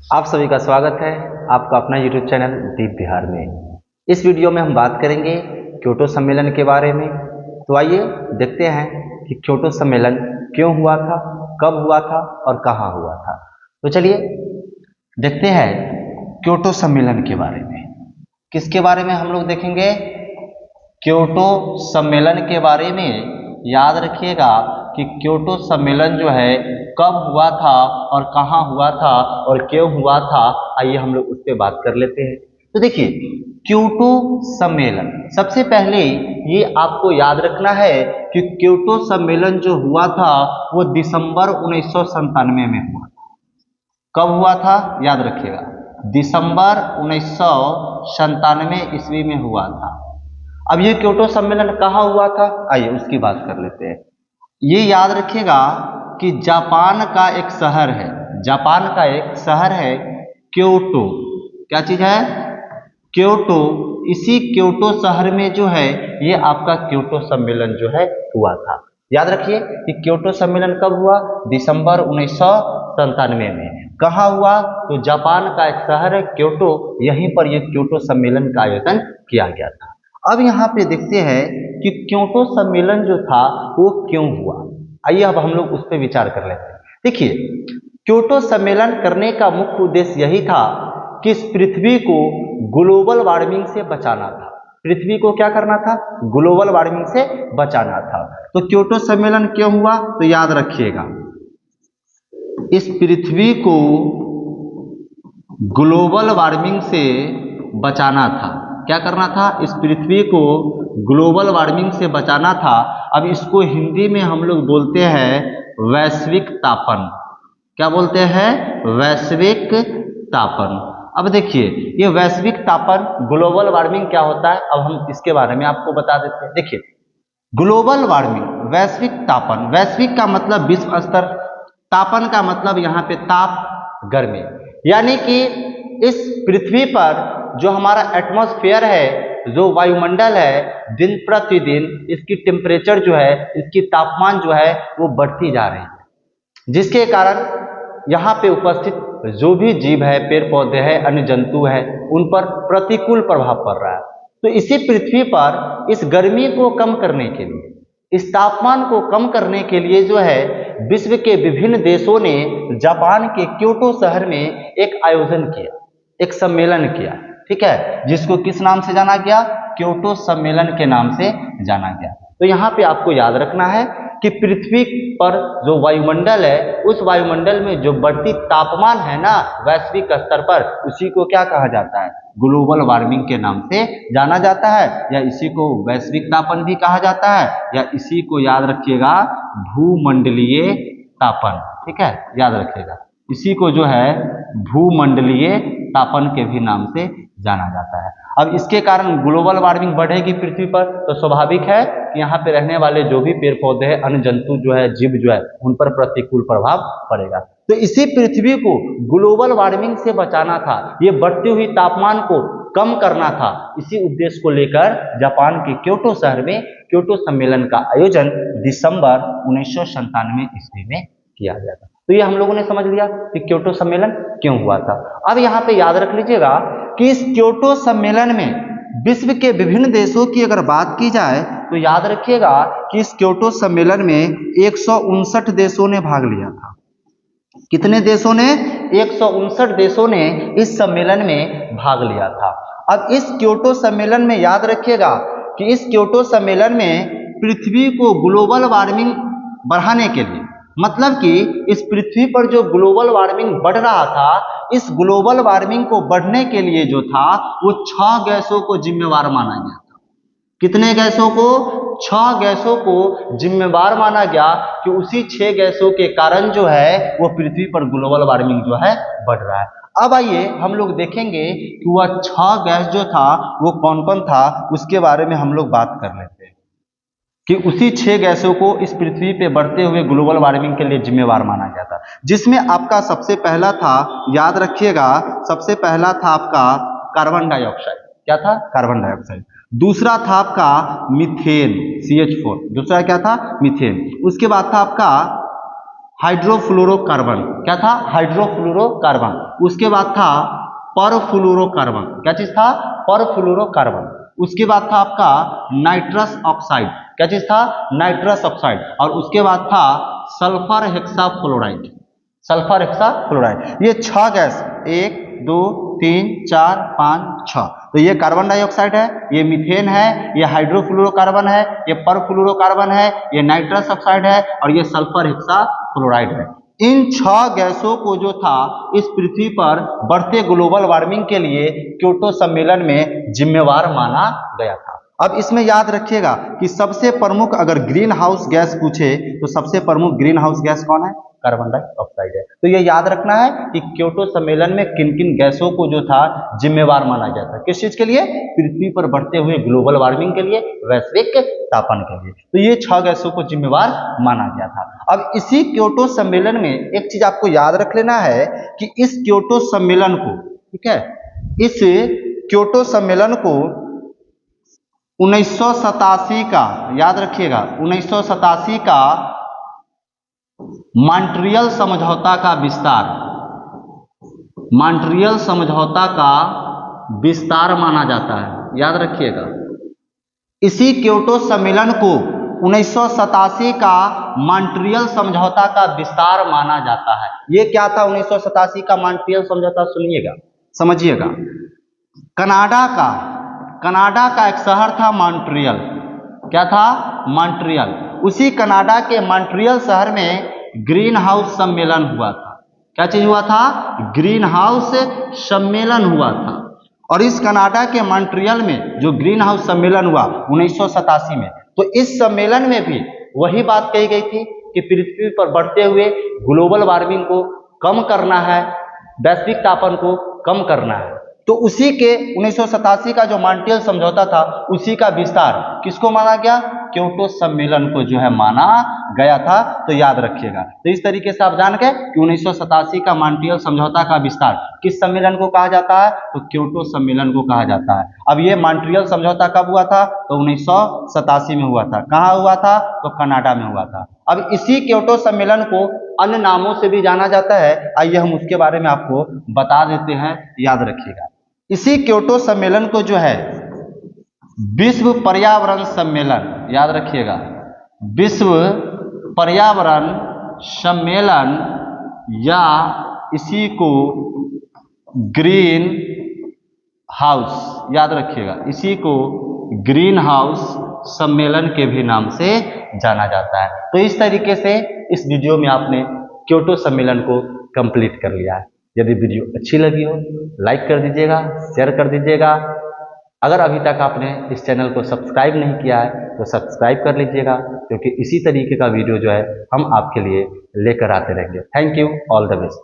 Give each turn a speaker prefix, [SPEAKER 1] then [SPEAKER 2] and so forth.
[SPEAKER 1] आप सभी का स्वागत है आपका अपना YouTube चैनल दीप बिहार में। इस वीडियो में हम बात करेंगे क्योटो सम्मेलन के बारे में। तो आइए देखते हैं कि क्योटो सम्मेलन क्यों हुआ था, कब हुआ था और कहाँ हुआ था। तो चलिए देखते हैं क्योटो सम्मेलन के बारे में। किसके बारे में हम लोग देखेंगे? क्योटो सम्मेलन के बारे में। याद रखिएगा कि क्योटो सम्मेलन जो है कब हुआ था और कहाँ हुआ था और क्यों हुआ था। आइए हम लोग उस पर बात कर लेते हैं। तो देखिए क्योटो सम्मेलन, सबसे पहले ये आपको याद रखना है कि क्योटो सम्मेलन जो हुआ था वो दिसंबर 1997 में हुआ। कब हुआ था याद रखिएगा, दिसंबर 1997 ईस्वी में हुआ था। अब ये क्योटो सम्मेलन कहाँ हुआ था, आइए उसकी बात कर लेते हैं। ये याद रखिएगा कि जापान का एक शहर है, जापान का एक शहर है क्योटो। क्या चीज है? क्योटो। इसी क्योटो शहर में जो है ये आपका क्योटो सम्मेलन जो है हुआ था। याद रखिए कि क्योटो सम्मेलन कब हुआ? दिसंबर 1997 में। कहाँ हुआ? तो जापान का एक शहर है क्योटो, यहीं पर ये क्योटो सम्मेलन का आयोजन किया गया था। अब यहाँ पे देखते हैं कि क्योटो सम्मेलन जो था वो क्यों हुआ। आइए अब हम लोग उस पर विचार कर लेते हैं। देखिए क्योटो सम्मेलन करने का मुख्य उद्देश्य यही था कि इस पृथ्वी को ग्लोबल वार्मिंग से बचाना था। पृथ्वी को क्या करना था? ग्लोबल वार्मिंग से बचाना था। तो क्योटो सम्मेलन क्यों हुआ? तो याद रखिएगा, इस पृथ्वी को ग्लोबल वार्मिंग से बचाना था। क्या करना था? इस पृथ्वी को ग्लोबल वार्मिंग से बचाना था। अब इसको हिंदी में हम लोग बोलते हैं वैश्विक तापन। क्या बोलते हैं? वैश्विक तापन। अब देखिए ये वैश्विक तापन, ग्लोबल वार्मिंग क्या होता है, अब हम इसके बारे में आपको बता देते हैं। देखिए ग्लोबल वार्मिंग, वैश्विक तापन, वैश्विक का मतलब विश्व स्तर, तापन का मतलब यहाँ पे ताप, गर्मी। यानी कि इस पृथ्वी पर जो हमारा एटमॉस्फेयर है, जो वायुमंडल है, दिन प्रतिदिन इसकी टेम्परेचर जो है, इसकी तापमान जो है वो बढ़ती जा रही है, जिसके कारण यहाँ पे उपस्थित जो भी जीव है, पेड़ पौधे हैं, अन्य जंतु है, उन पर प्रतिकूल प्रभाव पड़ रहा है। तो इसी पृथ्वी पर इस गर्मी को कम करने के लिए, इस तापमान को कम करने के लिए जो है विश्व के विभिन्न देशों ने जापान के क्योटो शहर में एक आयोजन किया, एक सम्मेलन किया। ठीक है, जिसको किस नाम से जाना गया? क्योटो सम्मेलन के नाम से जाना गया। तो यहाँ पे आपको याद रखना है कि पृथ्वी पर जो वायुमंडल है, उस वायुमंडल में जो बढ़ती तापमान है ना वैश्विक स्तर पर, उसी को क्या कहा जाता है? ग्लोबल वार्मिंग के नाम से जाना जाता है, या इसी को वैश्विक तापन भी कहा जाता है, या इसी को याद रखिएगा भूमंडलीय तापन। ठीक है, याद रखिएगा, इसी को जो है भूमंडलीय तापन के भी नाम से जाना जाता है। अब इसके कारण ग्लोबल वार्मिंग बढ़ेगी पृथ्वी पर, तो स्वाभाविक है कि यहाँ पे रहने वाले जो भी पेड़ पौधे हैं, अन्य जंतु जो है, जीव जो है, उन पर प्रतिकूल प्रभाव पड़ेगा। तो इसी पृथ्वी को ग्लोबल वार्मिंग से बचाना था, ये बढ़ती हुई तापमान को कम करना था। इसी उद्देश्य को लेकर जापान के क्योटो शहर में क्योटो सम्मेलन का आयोजन दिसंबर 1997 ईस्वी में किया गया था। तो ये हम लोगों ने समझ लिया कि क्योटो सम्मेलन क्यों हुआ था। अब यहाँ पे याद रख लीजिएगा कि इस क्योटो सम्मेलन में विश्व के विभिन्न देशों की अगर बात की जाए तो याद रखिएगा कि इस क्योटो सम्मेलन में 159 देशों ने भाग लिया था। कितने देशों ने? 159 देशों ने इस सम्मेलन में भाग लिया था। अब इस क्योटो सम्मेलन में याद रखिएगा कि इस क्योटो सम्मेलन में पृथ्वी को ग्लोबल वार्मिंग बढ़ाने के लिए, मतलब कि इस पृथ्वी पर जो ग्लोबल वार्मिंग बढ़ रहा था, इस ग्लोबल वार्मिंग को बढ़ने के लिए जो था वो 6 गैसों को जिम्मेवार माना गया था। कितने गैसों को? 6 गैसों को जिम्मेवार माना गया कि उसी 6 गैसों के कारण जो है वो पृथ्वी पर ग्लोबल वार्मिंग जो है बढ़ रहा है। अब आइए हम लोग देखेंगे कि वह 6 गैस जो था वो कौन कौन था, उसके बारे में हम लोग बात कर लेते हैं कि उसी 6 गैसों को इस पृथ्वी पे बढ़ते हुए ग्लोबल वार्मिंग के लिए जिम्मेवार माना गया था। जिसमें आपका सबसे पहला था, याद रखिएगा, सबसे पहला था आपका कार्बन डाइऑक्साइड। क्या था? Carbon dioxide. दूसरा था आपका मीथेन, CH4। दूसरा क्या था? मीथेन। उसके बाद था आपका हाइड्रोफ्लोरोकार्बन, क्या था? हाइड्रोफ्लोरोकार्बन। उसके बाद था परफ्लोरोकार्बन, क्या चीज था? परफ्लोरोकार्बन। उसके बाद था आपका नाइट्रस ऑक्साइड, क्या चीज था? Nitrous oxide. और उसके बाद था सल्फर हेक्साफ्लोराइड, सल्फर हेक्साफ्लोराइड। ये 6 गैस, 1 2 3 4 5 6, तो ये कार्बन डाइऑक्साइड है, ये मीथेन है, ये हाइड्रोफ्लोरोकार्बन है, ये परफ्लोरोकार्बन है, ये नाइट्रस ऑक्साइड है और ये सल्फर हेक्साफ्लोराइड है। इन 6 गैसों को जो था इस पृथ्वी पर बढ़ते ग्लोबल वार्मिंग के लिए क्योटो सम्मेलन में जिम्मेवार माना गया था। अब इसमें याद रखिएगा कि सबसे प्रमुख अगर ग्रीन हाउस गैस पूछे तो सबसे प्रमुख ग्रीन हाउस गैस कौन है? कार्बन डाइऑक्साइड है। तो ये याद रखना है कि क्योटो सम्मेलन में किन किन गैसों को जो था जिम्मेवार माना गया था, किस चीज के लिए? पृथ्वी पर बढ़ते हुए ग्लोबल वार्मिंग के लिए, वैश्विक तापन के लिए। तो ये 6 गैसों को जिम्मेवार माना गया था। अब इसी क्योटो सम्मेलन में एक चीज आपको याद रख लेना है कि इस क्योटो सम्मेलन को, ठीक है, इस क्योटो सम्मेलन को 1987 का, याद रखिएगा, 1987 का मॉन्ट्रियल समझौता का विस्तार, मॉन्ट्रियल समझौता का विस्तार माना जाता है, याद रखिएगा। इसी क्योटो सम्मेलन को 1987 का मॉन्ट्रियल समझौता का विस्तार माना जाता है। ये क्या था 1987 का मॉन्ट्रियल समझौता? सुनिएगा, समझिएगा। कनाडा का एक शहर था मॉन्ट्रियल, क्या था? मॉन्ट्रियल। उसी कनाडा के मॉन्ट्रियल शहर में ग्रीन हाउस सम्मेलन हुआ था। क्या चीज हुआ था? ग्रीन हाउस सम्मेलन हुआ था। और इस कनाडा के मॉन्ट्रियल में जो ग्रीन हाउस सम्मेलन हुआ 1987 में, तो इस सम्मेलन में भी वही बात कही गई थी कि पृथ्वी पर बढ़ते हुए ग्लोबल वार्मिंग को कम करना है, वैश्विक तापन को कम करना है। तो उसी के 1987 का जो मॉन्ट्रियल समझौता था उसी का विस्तार किसको माना गया? क्योटो सम्मेलन को जो है माना गया था। तो याद रखिएगा। तो इस तरीके से आप जान गए कि 1987 का मॉन्ट्रियल समझौता का विस्तार किस सम्मेलन को कहा जाता है? तो क्योटो सम्मेलन को कहा जाता है। अब ये मॉन्ट्रियल समझौता कब हुआ था? तो 1987 में हुआ था। कहाँ हुआ था? तो कनाडा में हुआ था। अब इसी क्योटो सम्मेलन को अन्य नामों से भी जाना जाता है, आइए हम उसके बारे में आपको बता देते हैं, याद रखिएगा। इसी क्योटो सम्मेलन को जो है विश्व पर्यावरण सम्मेलन, याद रखिएगा, विश्व पर्यावरण सम्मेलन, या इसी को ग्रीन हाउस, याद रखिएगा, इसी को ग्रीन हाउस सम्मेलन के भी नाम से जाना जाता है। तो इस तरीके से इस वीडियो में आपने क्योटो सम्मेलन को कंप्लीट कर लिया है। यदि वीडियो अच्छी लगी हो लाइक कर दीजिएगा, शेयर कर दीजिएगा। अगर अभी तक आपने इस चैनल को सब्सक्राइब नहीं किया है तो सब्सक्राइब कर लीजिएगा, क्योंकि इसी तरीके का वीडियो जो है हम आपके लिए लेकर आते रहेंगे। Thank you, all the best.